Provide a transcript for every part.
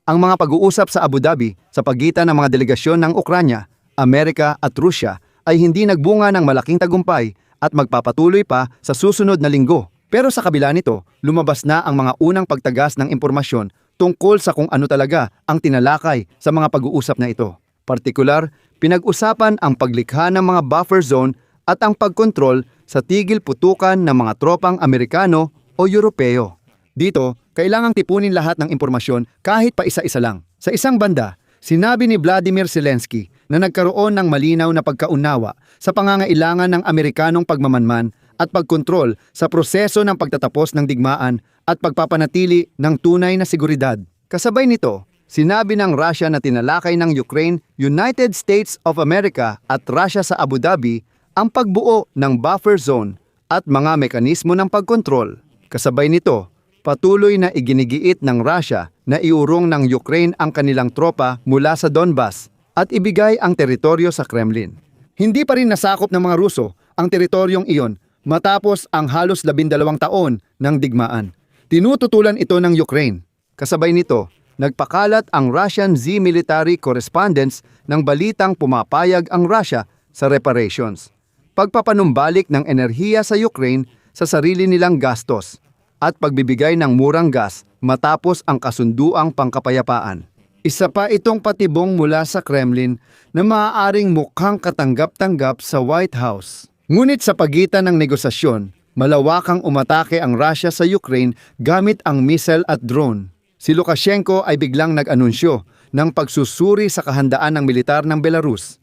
Ang mga pag-uusap sa Abu Dhabi sa pagitan ng mga delegasyon ng Ukranya, Amerika at Rusya ay hindi nagbunga ng malaking tagumpay at magpapatuloy pa sa susunod na linggo. Pero sa kabila nito, lumabas na ang mga unang pagtagas ng impormasyon tungkol sa kung ano talaga ang tinalakay sa mga pag-uusap na ito. Partikular, pinag-usapan ang paglikha ng mga buffer zone at ang pagkontrol sa tigil putukan ng mga tropang Amerikano o Europeo. Dito, kailangang tipunin lahat ng impormasyon kahit pa isa-isa lang. Sa isang banda, sinabi ni Vladimir Zelensky na nagkaroon ng malinaw na pagkaunawa sa pangangailangan ng Amerikanong pagmamanman at pagkontrol sa proseso ng pagtatapos ng digmaan at pagpapanatili ng tunay na seguridad. Kasabay nito, sinabi ng Russia na tinalakay ng Ukraine, United States of America at Russia sa Abu Dhabi ang pagbuo ng buffer zone at mga mekanismo ng pagkontrol. Kasabay nito, patuloy na iginigiit ng Russia na iurong ng Ukraine ang kanilang tropa mula sa Donbas at ibigay ang teritoryo sa Kremlin. Hindi pa rin nasakop ng mga Ruso ang teritoryong iyon matapos ang halos 12 taon ng digmaan. Tinututulan ito ng Ukraine. Kasabay nito, nagpakalat ang Russian Z military correspondents ng balitang pumapayag ang Russia sa reparations, pagpapanumbalik ng enerhiya sa Ukraine sa sarili nilang gastos, at pagbibigay ng murang gas matapos ang kasunduang pangkapayapaan. Isa pa itong patibong mula sa Kremlin na maaaring mukhang katanggap-tanggap sa White House. Ngunit sa pagitan ng negosasyon, malawakang umatake ang Russia sa Ukraine gamit ang missile at drone. Si Lukashenko ay biglang nag-anunsyo ng pagsusuri sa kahandaan ng militar ng Belarus.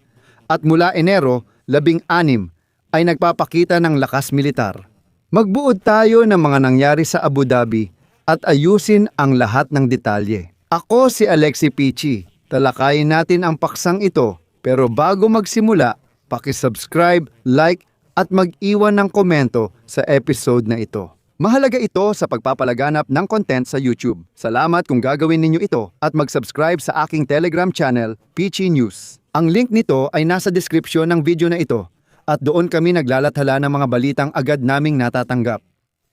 At mula Enero 16 ay nagpapakita ng lakas militar. Magbuod tayo ng mga nangyari sa Abu Dhabi at ayusin ang lahat ng detalye. Ako si Alexi Pichi. Talakayin natin ang paksang ito. Pero bago magsimula, paki-subscribe, like at mag-iwan ng komento sa episode na ito. Mahalaga ito sa pagpapalaganap ng content sa YouTube. Salamat kung gagawin ninyo ito at mag-subscribe sa aking Telegram channel, Pichi News. Ang link nito ay nasa description ng video na ito. At doon kami naglalathala ng mga balitang agad naming natatanggap.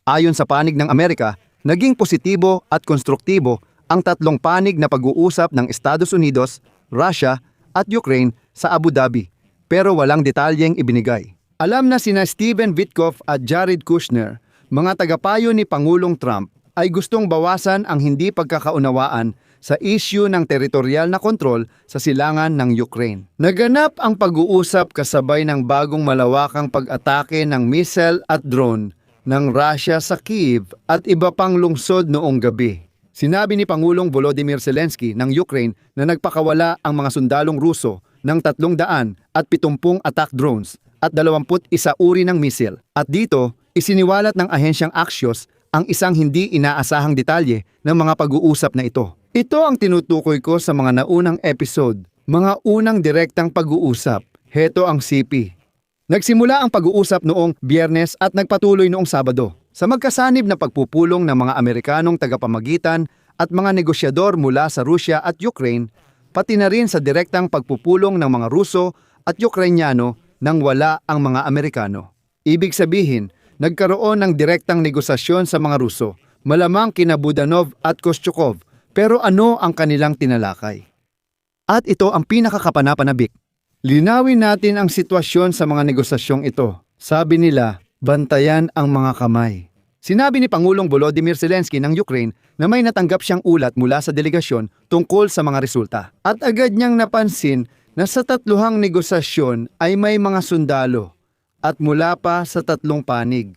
Ayon sa panig ng Amerika, naging positibo at konstruktibo ang tatlong panig na pag-uusap ng Estados Unidos, Russia at Ukraine sa Abu Dhabi, pero walang detalyeng ibinigay. Alam na sina Steven Witkoff at Jared Kushner, mga tagapayo ni Pangulong Trump, ay gustong bawasan ang hindi pagkakaunawaan sa issue ng teritorial na kontrol sa silangan ng Ukraine. Naganap ang pag-uusap kasabay ng bagong malawakang pag-atake ng missile at drone ng Russia sa Kyiv at iba pang lungsod noong gabi. Sinabi ni Pangulong Volodymyr Zelensky ng Ukraine na nagpakawala ang mga sundalong Ruso ng 370 attack drones at 21 uri ng missile. At dito, isiniwalat ng ahensyang Axios ang isang hindi inaasahang detalye ng mga pag-uusap na ito. Ito ang tinutukoy ko sa mga naunang episode, mga unang direktang pag-uusap. Heto ang CP. Nagsimula ang pag-uusap noong Biyernes at nagpatuloy noong Sabado. Sa magkasanib na pagpupulong ng mga Amerikanong tagapamagitan at mga negosyador mula sa Rusya at Ukraine, pati na rin sa direktang pagpupulong ng mga Ruso at Ukrainyano nang wala ang mga Amerikano. Ibig sabihin, nagkaroon ng direktang negosasyon sa mga Ruso, malamang kina Budanov at Kostyukov. Pero ano ang kanilang tinalakay? At ito ang pinakakapanapanabik. Linawin natin ang sitwasyon sa mga negosasyong ito. Sabi nila, bantayan ang mga kamay. Sinabi ni Pangulong Volodymyr Zelensky ng Ukraine na may natanggap siyang ulat mula sa delegasyon tungkol sa mga resulta. At agad niyang napansin na sa tatluhang negosasyon ay may mga sundalo at mula pa sa tatlong panig.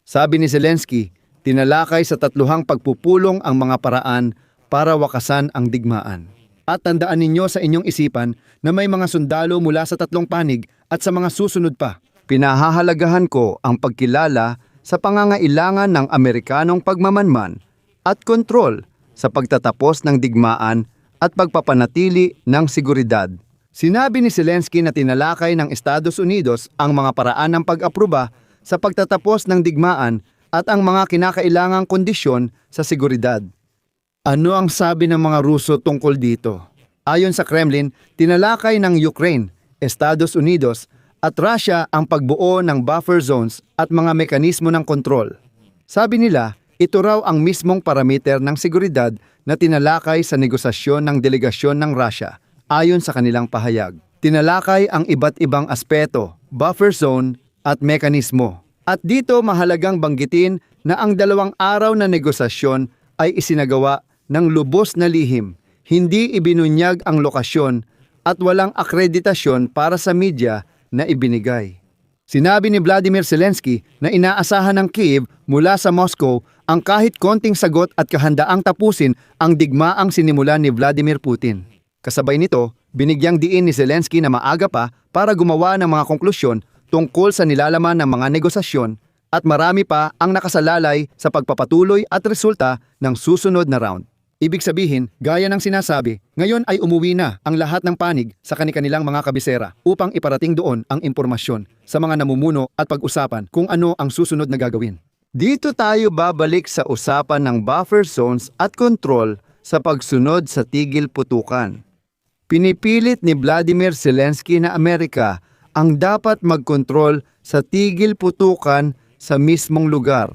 Sabi ni Zelensky, tinalakay sa tatluhang pagpupulong ang mga paraan para wakasan ang digmaan. At tandaan ninyo sa inyong isipan na may mga sundalo mula sa tatlong panig at sa mga susunod pa. Pinahahalagahan ko ang pagkilala sa pangangailangan ng Amerikanong pagmamanman at kontrol sa pagtatapos ng digmaan at pagpapanatili ng seguridad. Sinabi ni Zelensky na tinalakay ng Estados Unidos ang mga paraan ng pag-aproba sa pagtatapos ng digmaan at ang mga kinakailangang kondisyon sa seguridad. Ano ang sabi ng mga Ruso tungkol dito? Ayon sa Kremlin, tinalakay ng Ukraine, Estados Unidos at Russia ang pagbuo ng buffer zones at mga mekanismo ng kontrol. Sabi nila, ito raw ang mismong parameter ng seguridad na tinalakay sa negosasyon ng delegasyon ng Russia ayon sa kanilang pahayag. Tinalakay ang iba't ibang aspeto, buffer zone at mekanismo. At dito mahalagang banggitin na ang 2 araw na negosasyon ay isinagawa ng lubos na lihim, hindi ibinunyag ang lokasyon at walang akreditasyon para sa media na ibinigay. Sinabi ni Vladimir Zelensky na inaasahan ng Kyiv mula sa Moscow ang kahit konting sagot at kahandaang tapusin ang digmaang sinimulan ni Vladimir Putin. Kasabay nito, binigyang diin ni Zelensky na maaga pa para gumawa ng mga konklusyon tungkol sa nilalaman ng mga negosasyon at marami pa ang nakasalalay sa pagpapatuloy at resulta ng susunod na round. Ibig sabihin, gaya ng sinasabi, ngayon ay umuwi na ang lahat ng panig sa kanilang mga kabisera upang iparating doon ang impormasyon sa mga namumuno at pag-usapan kung ano ang susunod na gagawin. Dito tayo babalik sa usapan ng buffer zones at control sa pagsunod sa tigil putukan. Pinipilit ni Vladimir Zelensky na Amerika ang dapat magkontrol sa tigil putukan sa mismong lugar.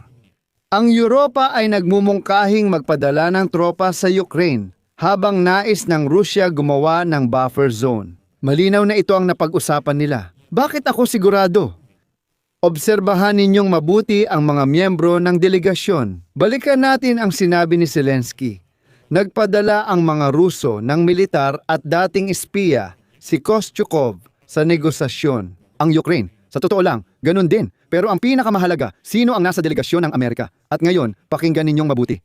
Ang Europa ay nagmumungkahing magpadala ng tropa sa Ukraine habang nais ng Rusya gumawa ng buffer zone. Malinaw na ito ang napag-usapan nila. Bakit ako sigurado? Obserbahan ninyong mabuti ang mga miyembro ng delegasyon. Balikan natin ang sinabi ni Zelensky. Nagpadala ang mga Ruso ng militar at dating espiya, si Kostyukov, sa negosasyon. Ang Ukraine, sa totoo lang, ganun din. Pero ang pinakamahalaga, sino ang nasa delegasyon ng Amerika? At ngayon, pakinggan ninyong mabuti.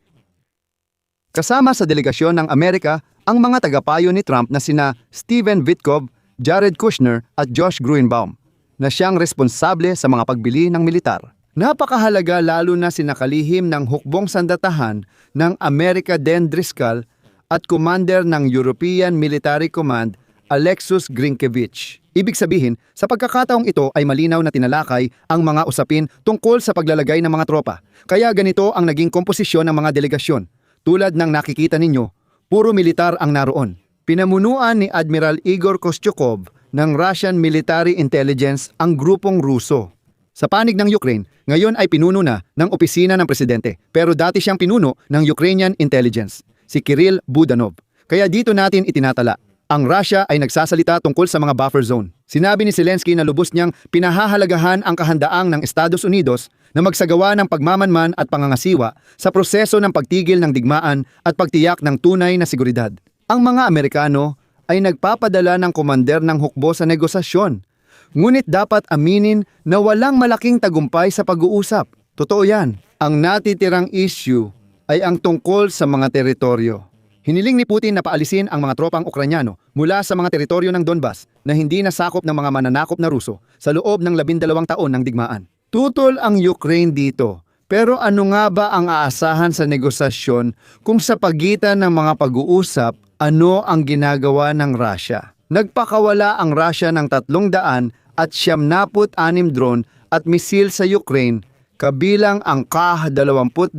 Kasama sa delegasyon ng Amerika ang mga tagapayo ni Trump na sina Steven Witkoff, Jared Kushner at Josh Gruenbaum, na siyang responsable sa mga pagbili ng militar. Napakahalaga lalo na sinakalihim ng hukbong sandatahan ng America Dan Driscoll at commander ng European Military Command Alexus Grinkevich. Ibig sabihin, sa pagkakataong ito ay malinaw na tinalakay ang mga usapin tungkol sa paglalagay ng mga tropa. Kaya ganito ang naging komposisyon ng mga delegasyon. Tulad ng nakikita ninyo, puro militar ang naroon. Pinamunuan ni Admiral Igor Kostyukov ng Russian Military Intelligence ang grupong Ruso. Sa panig ng Ukraine, ngayon ay pinuno na ng opisina ng presidente, pero dati siyang pinuno ng Ukrainian Intelligence, si Kirill Budanov. Kaya dito natin itinatala. Ang Russia ay nagsasalita tungkol sa mga buffer zone. Sinabi ni Zelensky na lubos niyang pinahahalagahan ang kahandaang ng Estados Unidos na magsagawa ng pagmamanman at pangangasiwa sa proseso ng pagtigil ng digmaan at pagtiyak ng tunay na seguridad. Ang mga Amerikano ay nagpapadala ng komander ng hukbo sa negosasyon. Ngunit dapat aminin na walang malaking tagumpay sa pag-uusap. Totoo yan. Ang natitirang issue ay ang tungkol sa mga teritoryo. Hiniling ni Putin na paalisin ang mga tropang Ukrainyano mula sa mga teritoryo ng Donbas na hindi nasakop ng mga mananakop na Ruso sa loob ng 12 taon ng digmaan. Tutol ang Ukraine dito, pero ano nga ba ang aasahan sa negosasyon kung sa pagitan ng mga pag-uusap, ano ang ginagawa ng Russia? Nagpakawala ang Russia ng 300 at 76 drone at misil sa Ukraine, kabilang ang Ka-22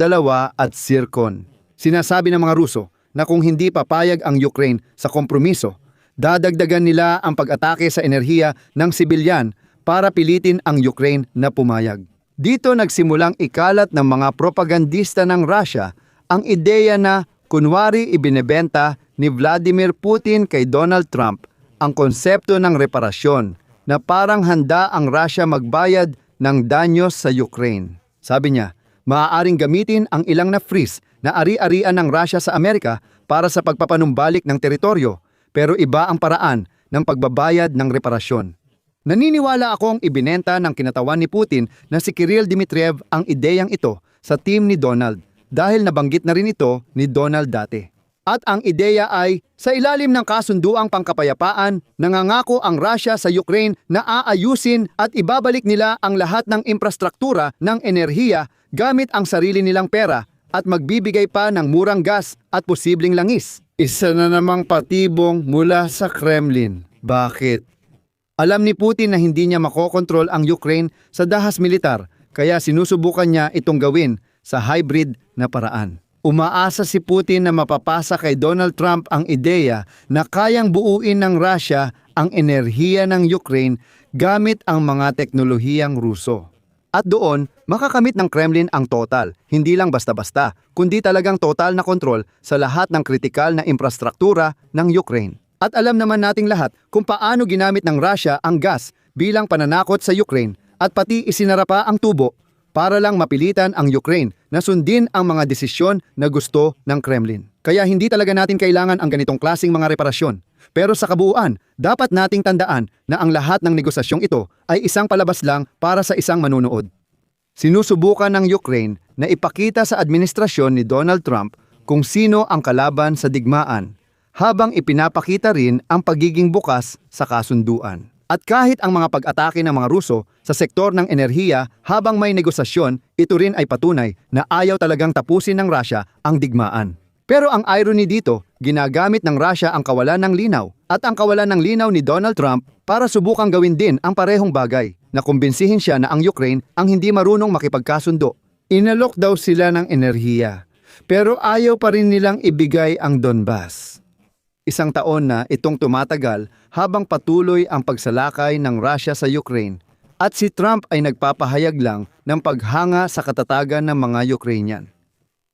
at Zircon. Sinasabi ng mga Ruso na kung hindi papayag ang Ukraine sa kompromiso, dadagdagan nila ang pag-atake sa enerhiya ng sibilyan para pilitin ang Ukraine na pumayag. Dito nagsimulang ikalat ng mga propagandista ng Russia ang ideya na kunwari ibinebenta ni Vladimir Putin kay Donald Trump ang konsepto ng reparasyon na parang handa ang Russia magbayad ng danyos sa Ukraine. Sabi niya, maaaring gamitin ang ilang na freeze na ari-arian ng Russia sa Amerika para sa pagpapanumbalik ng teritoryo, pero iba ang paraan ng pagbabayad ng reparasyon. Naniniwala akong ibinenta ng kinatawan ni Putin na si Kirill Dmitriev ang ideyang ito sa team ni Donald dahil nabanggit na rin ito ni Donald dati. At ang ideya ay, sa ilalim ng kasunduang pangkapayapaan, nangangako ang Russia sa Ukraine na aayusin at ibabalik nila ang lahat ng infrastruktura ng enerhiya gamit ang sarili nilang pera at magbibigay pa ng murang gas at posibleng langis. Isa na namang patibong mula sa Kremlin. Bakit? Alam ni Putin na hindi niya makokontrol ang Ukraine sa dahas militar, kaya sinusubukan niya itong gawin sa hybrid na paraan. Umaasa si Putin na mapapasa kay Donald Trump ang ideya na kayang buuin ng Russia ang enerhiya ng Ukraine gamit ang mga teknolohiyang Ruso. At doon, makakamit ng Kremlin ang total, hindi lang basta-basta, kundi talagang total na kontrol sa lahat ng kritikal na infrastruktura ng Ukraine. At alam naman nating lahat kung paano ginamit ng Russia ang gas bilang pananakot sa Ukraine at pati isinara pa ang tubo para lang mapilitan ang Ukraine na sundin ang mga desisyon na gusto ng Kremlin. Kaya hindi talaga natin kailangan ang ganitong klaseng mga reparasyon. Pero sa kabuuan, dapat nating tandaan na ang lahat ng negosasyong ito ay isang palabas lang para sa isang manunood. Sinusubukan ng Ukraine na ipakita sa administrasyon ni Donald Trump kung sino ang kalaban sa digmaan, habang ipinapakita rin ang pagiging bukas sa kasunduan. At kahit ang mga pag-atake ng mga Ruso sa sektor ng enerhiya habang may negosasyon, ito rin ay patunay na ayaw talagang tapusin ng Russia ang digmaan. Pero ang irony dito, ginagamit ng Russia ang kawalan ng linaw at ang kawalan ng linaw ni Donald Trump para subukang gawin din ang parehong bagay na kumbinsihin siya na ang Ukraine ang hindi marunong makipagkasundo. Inalok daw sila ng enerhiya, pero ayaw pa rin nilang ibigay ang Donbas. Isang taon na itong tumatagal habang patuloy ang pagsalakay ng Russia sa Ukraine at si Trump ay nagpapahayag lang ng paghanga sa katatagan ng mga Ukrainian.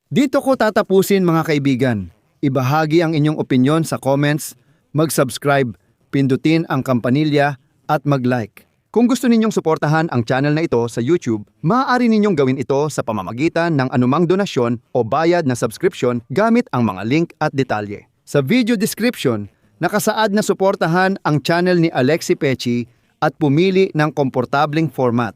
Dito ko tatapusin mga kaibigan. Ibahagi ang inyong opinyon sa comments, mag-subscribe, pindutin ang kampanilya at mag-like. Kung gusto ninyong suportahan ang channel na ito sa YouTube, maaari ninyong gawin ito sa pamamagitan ng anumang donasyon o bayad na subscription gamit ang mga link at detalye. Sa video description, nakasaad na suportahan ang channel ni Alexi Pechi at pumili ng komportableng format.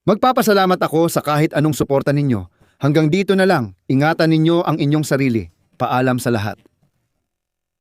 Magpapasalamat ako sa kahit anong suporta ninyo. Hanggang dito na lang, ingatan ninyo ang inyong sarili. Paalam sa lahat.